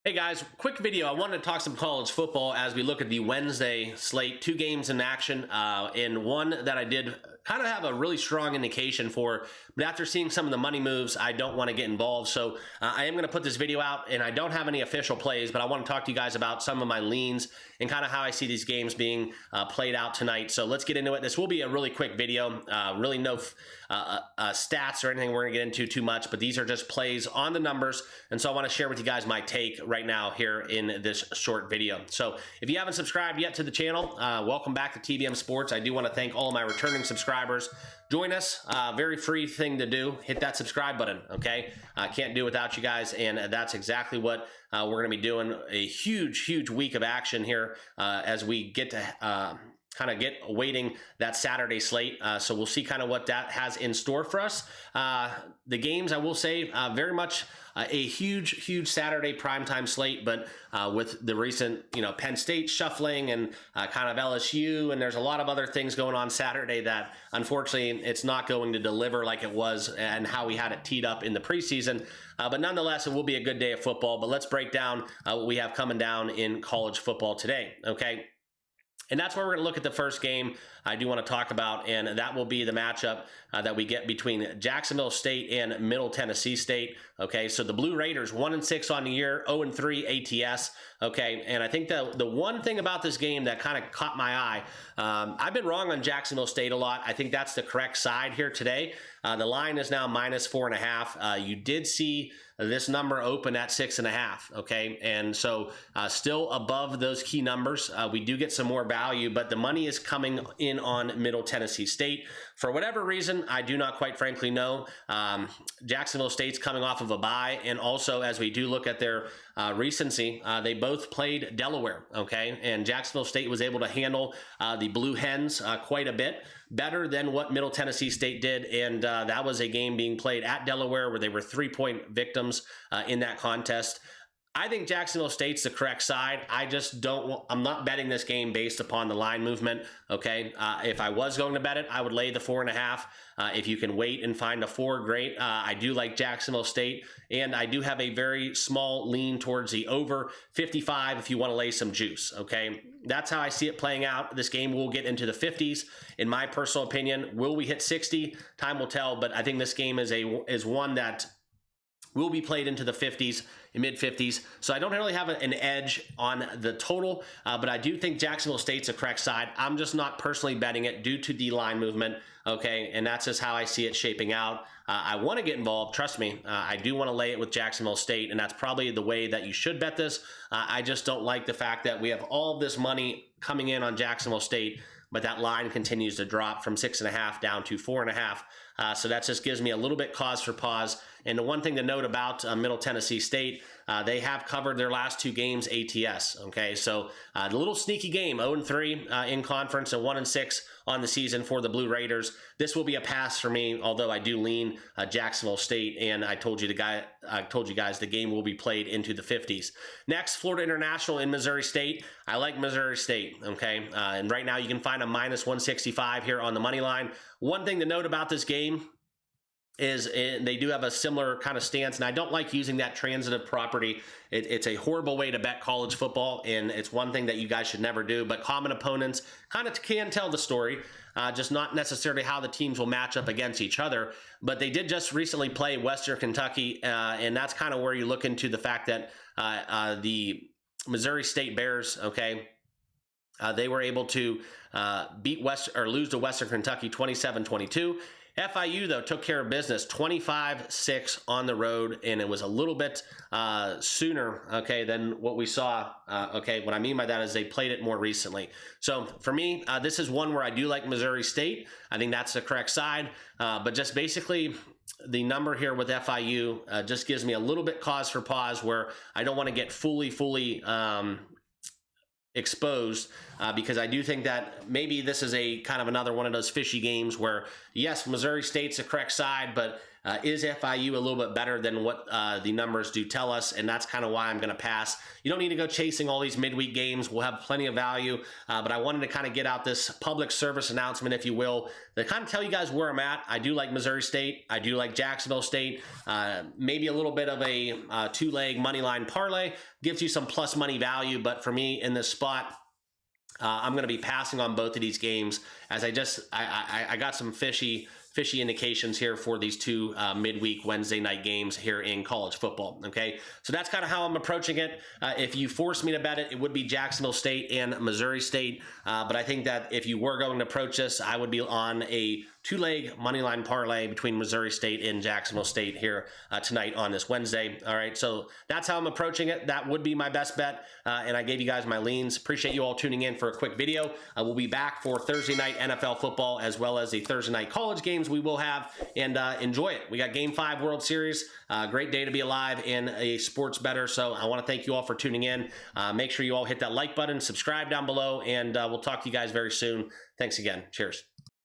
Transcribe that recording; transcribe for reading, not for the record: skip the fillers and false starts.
Hey guys, quick video. I wanted to talk some college football as we look at the Wednesday slate. Two games in action, and one that I did kind of have a really strong indication for, but after seeing some of the money moves, I don't want to get involved. So I am going to put this video out, and I don't have any official plays, but I want to talk to you guys about some of my leans and kind of how I see these games being played out tonight. So let's get into it. This will be a really quick video, really no stats or anything we're going to get into too much, but these are just plays on the numbers, and so I want to share with you guys my take right now here in this short video. So if you haven't subscribed yet to the channel, welcome back to TBM Sports. I do want to thank all of my returning subscribers. Join us, very free thing to do. Hit that subscribe button, okay? Can't do without you guys, and that's exactly what we're going to be doing. A huge week of action here as we get to kind of get awaiting that Saturday slate. So we'll see kind of what that has in store for us. The games, I will say, very much a huge Saturday primetime slate, but with the recent, Penn State shuffling and kind of LSU, and there's a lot of other things going on Saturday that unfortunately it's not going to deliver like it was and how we had it teed up in the preseason. But nonetheless, it will be a good day of football. But let's break down what we have coming down in college football today, okay? And that's where we're going to look at the first game I do want to talk about, and that will be the matchup that we get between Jacksonville State and Middle Tennessee State. Okay, so the Blue Raiders 1-6 on the year, 0-3 ATS. Okay, and I think the one thing about this game that kind of caught my eye, I've been wrong on Jacksonville State a lot. I think that's the correct side here today. The line is now -4.5. You did see this number open at 6.5. Okay, and so still above those key numbers. We do get some more value, but the money is coming in on Middle Tennessee State. For whatever reason, I do not quite frankly know. Jacksonville State's coming off of a bye, and also as we do look at their recency, they both played Delaware, okay? And Jacksonville State was able to handle the Blue Hens quite a bit better than what Middle Tennessee State did, and that was a game being played at Delaware where they were 3-point victims in that contest. I think Jacksonville State's the correct side. I'm not betting this game based upon the line movement, okay? If I was going to bet it, I would lay the 4.5. If you can wait and find a 4, great. I do like Jacksonville State, and I do have a very small lean towards the over 55 if you want to lay some juice, okay? That's how I see it playing out. This game will get into the 50s, in my personal opinion. Will we hit 60? Time will tell, but I think this game is one that will be played into the 50s, mid-50s. So I don't really have an edge on the total, but I do think Jacksonville State's a correct side. I'm just not personally betting it due to the line movement, okay? And that's just how I see it shaping out. I want to get involved. Trust me, I do want to lay it with Jacksonville State, and that's probably the way that you should bet this. I just don't like the fact that we have all of this money coming in on Jacksonville State, but that line continues to drop from 6.5 down to 4.5. So that just gives me a little bit cause for pause. And the one thing to note about Middle Tennessee State, they have covered their last 2 games ATS. Okay, so the little sneaky game, 0-3 in conference and 1-6 on the season for the Blue Raiders. This will be a pass for me, although I do lean Jacksonville State, and I told you guys the game will be played into the 50s. Next, Florida International in Missouri State. I like Missouri State. Okay, and right now you can find a -165 here on the money line. One thing to note about this game is they do have a similar kind of stance, and I don't like using that transitive property. It's a horrible way to bet college football, and it's one thing that you guys should never do. But common opponents kind of can tell the story, just not necessarily how the teams will match up against each other. But they did just recently play Western Kentucky, and that's kind of where you look into the fact that the Missouri State Bears, okay, they were able to lose to Western Kentucky 27-22. FIU, though, took care of business, 25-6 on the road, and it was a little bit sooner, okay, than what we saw. Okay, what I mean by that is they played it more recently. So for me, this is one where I do like Missouri State. I think that's the correct side, but just basically the number here with FIU just gives me a little bit cause for pause where I don't want to get fully exposed because I do think that maybe this is a kind of another one of those fishy games where, yes, Missouri State's the correct side, but Is FIU a little bit better than what the numbers do tell us? And that's kind of why I'm going to pass. You don't need to go chasing all these midweek games. We'll have plenty of value, but I wanted to kind of get out this public service announcement, if you will, to kind of tell you guys where I'm at. I do like Missouri State. I do like Jacksonville State. Maybe a little bit of a two-leg money line parlay gives you some plus money value, but for me in this spot, I'm going to be passing on both of these games as I got some fishy indications here for these two midweek Wednesday night games here in college football. Okay, so that's kind of how I'm approaching it. If you force me to bet it, it would be Jacksonville State and Missouri State. But I think that if you were going to approach this, I would be on a two-leg money line parlay between Missouri State and Jacksonville State here tonight on this Wednesday. All right, so that's how I'm approaching it. That would be my best bet, and I gave you guys my leans. Appreciate you all tuning in for a quick video. We'll be back for Thursday night NFL football as well as the Thursday night college games we will have, and enjoy it. We got Game 5 World Series. Great day to be alive in a sports bettor, so I want to thank you all for tuning in. Make sure you all hit that like button, subscribe down below, and we'll talk to you guys very soon. Thanks again. Cheers.